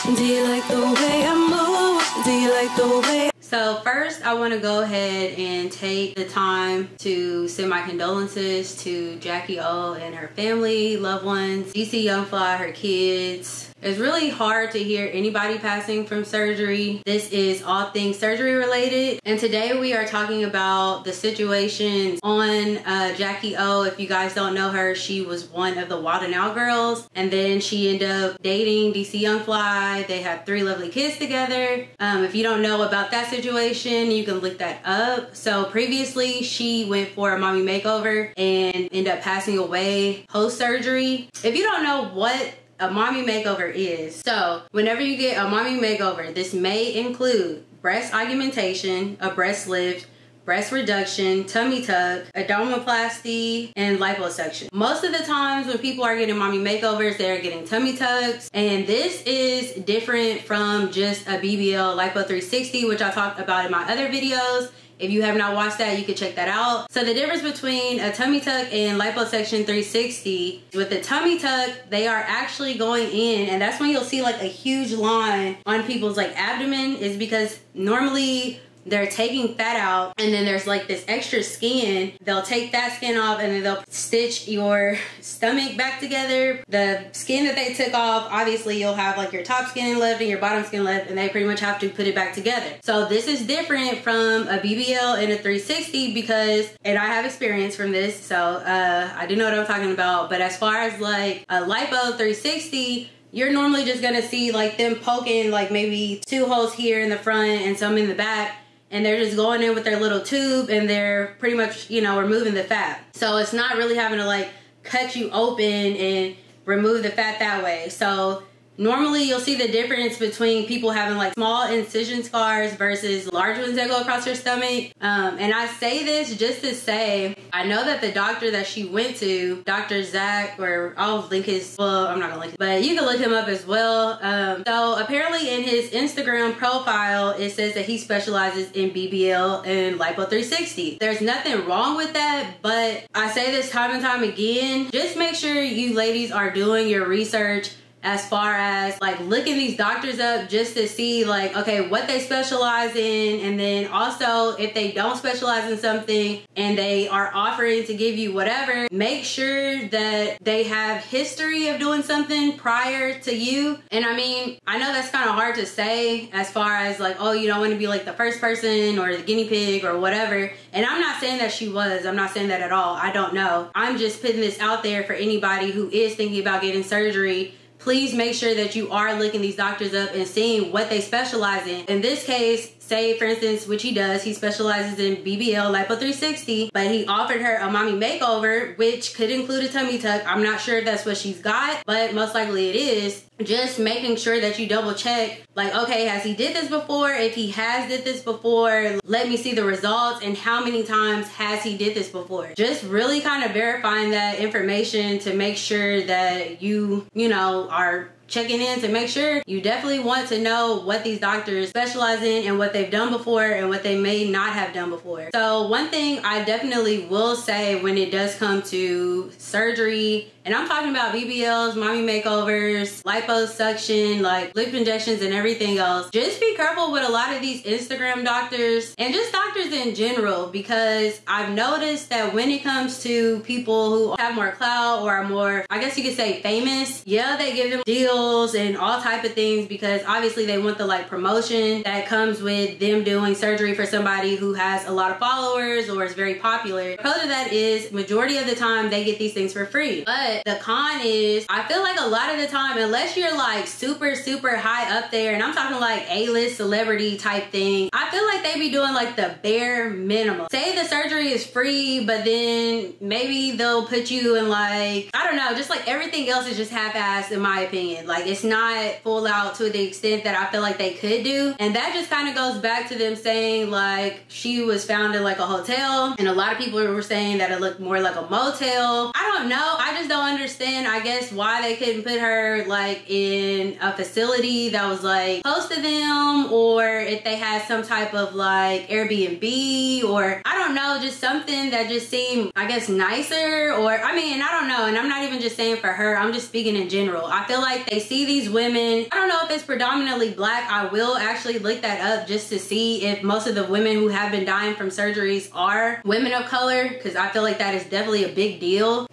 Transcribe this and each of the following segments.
Do you like the way I move? Do you like the way? So first, I want to go ahead and take the time to send my condolences to Jacky Oh and her family, loved ones, DC Young Fly, her kids. It's really hard to hear anybody passing from surgery. This is all things surgery related. And today we are talking about the situations on Jacky Oh. If you guys don't know her, she was one of the Wild 'N Out girls. And then she ended up dating DC Young Fly. They had 3 lovely kids together. If you don't know about that situation, you can look that up. So previously she went for a mommy makeover and ended up passing away post-surgery. If you don't know what a mommy makeover is, so whenever you get a mommy makeover, this may include breast augmentation, a breast lift, breast reduction, tummy tuck, abdominoplasty, and liposuction. Most of the times when people are getting mommy makeovers, they're getting tummy tucks, and this is different from just a BBL lipo 360, which I talked about in my other videos. If you have not watched that, you can check that out. So the difference between a tummy tuck and liposuction 360, with the tummy tuck, they are actually going in, and that's when you'll see like a huge line on people's like abdomen, is because normally they're taking fat out and then there's like this extra skin. They'll take that skin off and then they'll stitch your stomach back together. The skin that they took off, obviously you'll have like your top skin left and your bottom skin left, and they pretty much have to put it back together. So this is different from a BBL and a 360 because, and I have experience from this, so I do know what I'm talking about. But as far as like a lipo 360, you're normally just gonna see like them poking like maybe 2 holes here in the front and some in the back, and they're just going in with their little tube and they're pretty much, you know, removing the fat. So it's not really having to like cut you open and remove the fat that way. So normally you'll see the difference between people having like small incision scars versus large ones that go across your stomach. And I say this just to say, I know that the doctor that she went to, Dr. Zach, or I'll link his, well, I'm not gonna link it, but you can look him up as well. So apparently in his Instagram profile, it says that he specializes in BBL and lipo 360. There's nothing wrong with that, but I say this time and time again, just make sure you ladies are doing your research as far as like looking these doctors up just to see like, okay, what they specialize in. And then also if they don't specialize in something and they are offering to give you whatever, make sure that they have history of doing something prior to you. And I mean, I know that's kind of hard to say as far as like, oh, you don't want to be like the first person or the guinea pig or whatever. And I'm not saying that she was, I'm not saying that at all. I don't know. I'm just putting this out there for anybody who is thinking about getting surgery. Please make sure that you are looking these doctors up and seeing what they specialize in. In this case, say for instance, which he does, he specializes in BBL lipo 360, but he offered her a mommy makeover, which could include a tummy tuck. I'm not sure if that's what she's got, but most likely it is. Just making sure that you double check, like, okay, has he did this before? If he has did this before, let me see the results, and how many times has he did this before? Just really kind of verifying that information to make sure that you know, are checking in to make sure. You definitely want to know what these doctors specialize in and what they've done before and what they may not have done before. So one thing I definitely will say when it does come to surgery, and I'm talking about BBLs, mommy makeovers, liposuction, like lip injections and everything else, just be careful with a lot of these Instagram doctors and just doctors in general, because I've noticed that when it comes to people who have more clout or are more, I guess you could say, famous, yeah, they give them deals and all type of things because obviously they want the like promotion that comes with them doing surgery for somebody who has a lot of followers or is very popular. The pro to that is majority of the time they get these things for free. But the con is, I feel like a lot of the time, unless you're like super high up there, and I'm talking like A-list celebrity type thing, I feel like they be doing like the bare minimum. Say the surgery is free, but then maybe they'll put you in like, I don't know, just like everything else is just half-assed in my opinion. Like it's not full out to the extent that I feel like they could do. And that just kind of goes back to them saying like she was found in like a hotel, and a lot of people were saying that it looked more like a motel. I don't know, I just don't don't understand, I guess, why they couldn't put her like in a facility that was like close to them, or if they had some type of like Airbnb, or I don't know, just something that just seemed, I guess, nicer. Or I mean, I don't know, and I'm not even just saying for her, I'm just speaking in general. I feel like they see these women, I don't know if it's predominantly black. I will actually look that up just to see if most of the women who have been dying from surgeries are women of color, because I feel like that is definitely a big deal.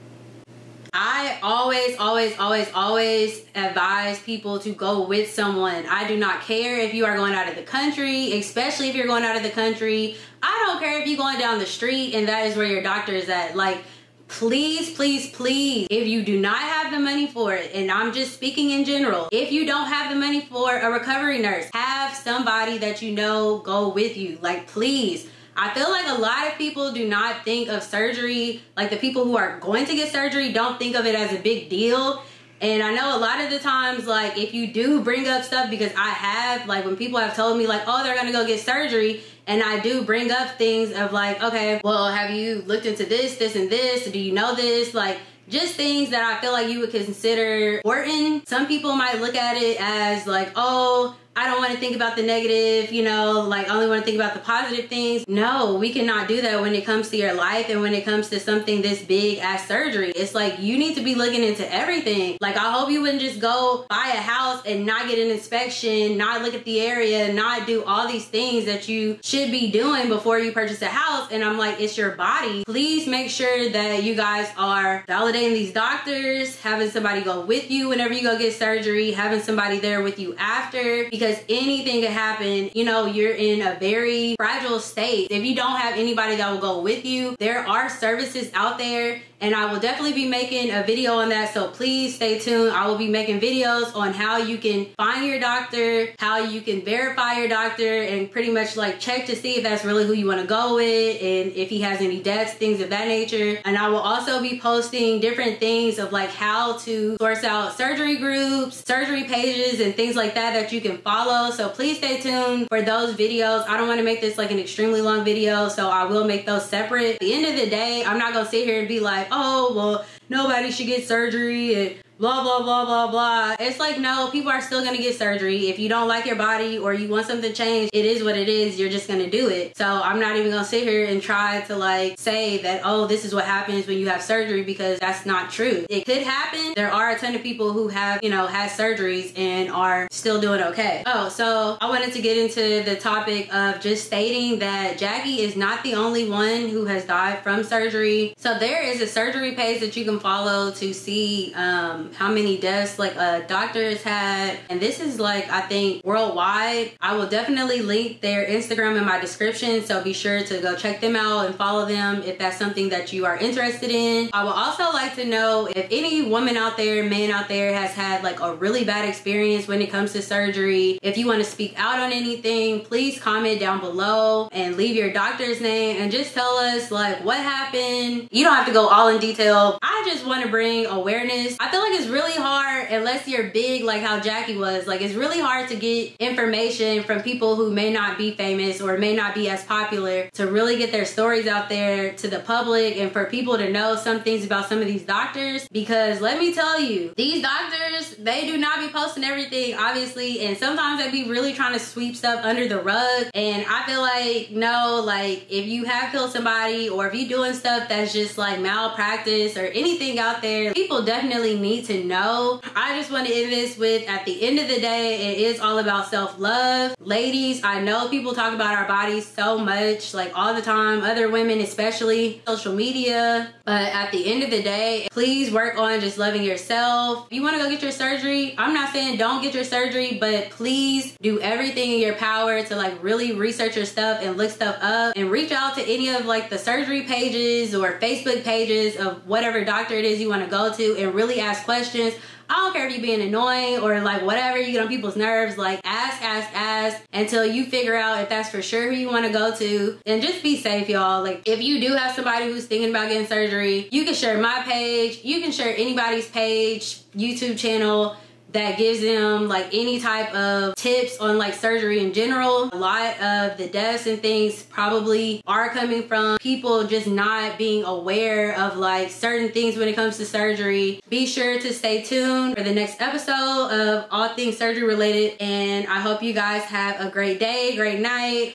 I always advise people to go with someone. I do not care if you are going out of the country, especially if you're going out of the country. I don't care if you're going down the street and that is where your doctor is at. Like, please, if you do not have the money for it, and I'm just speaking in general, if you don't have the money for a recovery nurse, have somebody that you know go with you. Like, please. I feel like a lot of people do not think of surgery, like the people who are going to get surgery don't think of it as a big deal. And I know a lot of the times, like, if you do bring up stuff, because I have, like, when people have told me, like, oh, they're gonna go get surgery, and I do bring up things of like, okay, well, have you looked into this, and this? Do you know this? Like, just things that I feel like you would consider important. Some people might look at it as like, oh, I don't want to think about the negative, you know, like I only want to think about the positive things. No, we cannot do that when it comes to your life and when it comes to something this big as surgery. It's like you need to be looking into everything. Like, I hope you wouldn't just go buy a house and not get an inspection, not look at the area, not do all these things that you should be doing before you purchase a house. And I'm like, it's your body. Please make sure that you guys are validating these doctors, having somebody go with you whenever you go get surgery, having somebody there with you after, because anything could happen. You know, you're in a very fragile state. If you don't have anybody that will go with you, there are services out there, and I will definitely be making a video on that, so please stay tuned. I will be making videos on how you can find your doctor, how you can verify your doctor, and pretty much like check to see if that's really who you want to go with, and if he has any debts, things of that nature. And I will also be posting different things of like how to source out surgery groups, surgery pages, and things like that you can follow. So please stay tuned for those videos. I don't want to make this like an extremely long video, so I will make those separate. At the end of the day, I'm not gonna sit here and be like, oh, well, nobody should get surgery and blah, blah, blah, blah, blah. It's like, no, people are still gonna get surgery. If you don't like your body or you want something changed, it is what it is. You're just gonna do it. So I'm not even gonna sit here and try to like say that, oh, this is what happens when you have surgery, because that's not true. It could happen. There are a ton of people who have, you know, had surgeries and are still doing okay. Oh, so I wanted to get into the topic of just stating that Jacky is not the only one who has died from surgery. So there is a surgery page that you can follow to see how many deaths like a doctor has had, and this is like, I think, worldwide. I will definitely link their Instagram in my description, so be sure to go check them out and follow them if that's something that you are interested in. I would also like to know if any woman out there, man out there, has had like a really bad experience when it comes to surgery. If you want to speak out on anything, please comment down below and leave your doctor's name and just tell us like what happened. You don't have to go all in detail. I just want to bring awareness. I feel like it's really hard, unless you're big like how Jacky was, like it's really hard to get information from people who may not be famous or may not be as popular, to really get their stories out there to the public and for people to know some things about some of these doctors. Because let me tell you, these doctors, they do not be posting everything, obviously, and sometimes they be really trying to sweep stuff under the rug. And I feel like, no, like if you have killed somebody or if you're doing stuff that's just like malpractice or anything out there, people definitely need to know. I just want to end this with, at the end of the day, it is all about self-love. Ladies, I know people talk about our bodies so much, like all the time, other women especially, social media, but at the end of the day, please work on just loving yourself. If you want to go get your surgery, I'm not saying don't get your surgery, but please do everything in your power to like really research your stuff and look stuff up, and reach out to any of like the surgery pages or Facebook pages of whatever doctor it is you want to go to, and really ask questions. I don't care if you're being annoying or like whatever, you get on people's nerves, like ask until you figure out if that's for sure who you want to go to. And just be safe, y'all. Like if you do have somebody who's thinking about getting surgery, you can share my page, you can share anybody's page, YouTube channel. that gives them like any type of tips on like surgery in general. A lot of the deaths and things probably are coming from people just not being aware of like certain things when it comes to surgery. Be sure to stay tuned for the next episode of all things surgery related, and I hope you guys have a great day, great night,